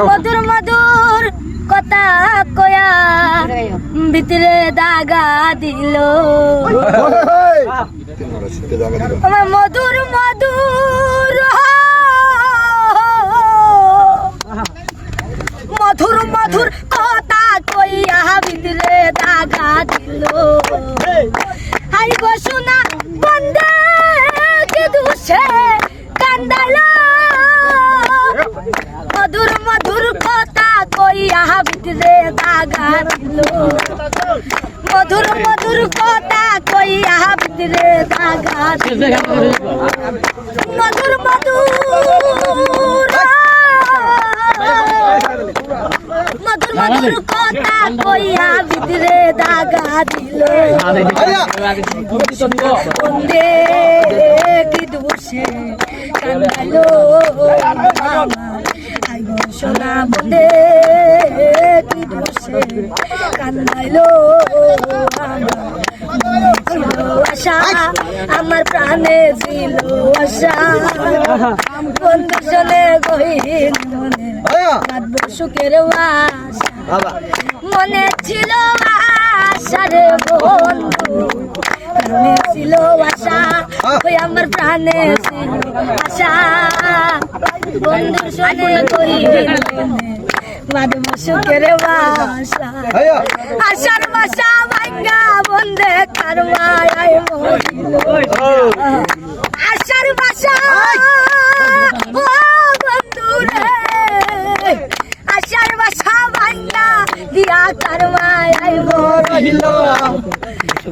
মধুর মধুর কথা কয়া ভিতরে দাগা দিল মধুর মধুর মধুর মধুর কথা কইয়া ভিতরে দাগা দিল হাই গো সোনা বন্দে কি দুষে কান্দালা মধুর মধুর কথা কইয়া ভিতরে দাগা দিল মধুর মধুর কথা কইয়া ভিতরে দাগা দিল মধুর মধুর মধুর মধুর কথা কইয়া ভিতরে দাগা দিল বন্দে কি দুষে কান্দালো সোনা বন্দে কি দোষে কান্দাইলো ছিল আশা আমার প্রাণে ছিল আশা বন্ধু চলে গহীন মনে কাঁদবো সুখের আশা মনে ছিল আশা রে বন্ধু প্রাণে ছিল আশা ওই আমার প্রাণে ছিল আশা বন্ধুর সনে গহীন মনে কাঁদবো সুখের আশা আশার বাসা ভাঙ্গা বন্দে কারমায় মরিল আশার বাসা ও বন্ধু রে আশার বাসা ভাঙ্গা দিয়া কারমায় মরিল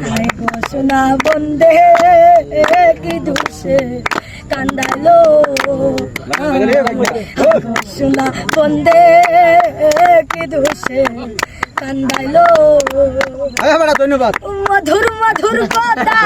আয় গো সোনা বন্দে কি দুষে কান্দালো সোনা বন্দে কি দোষে কান্দাইলো ধন্যবাদ মধুর মধুর কথা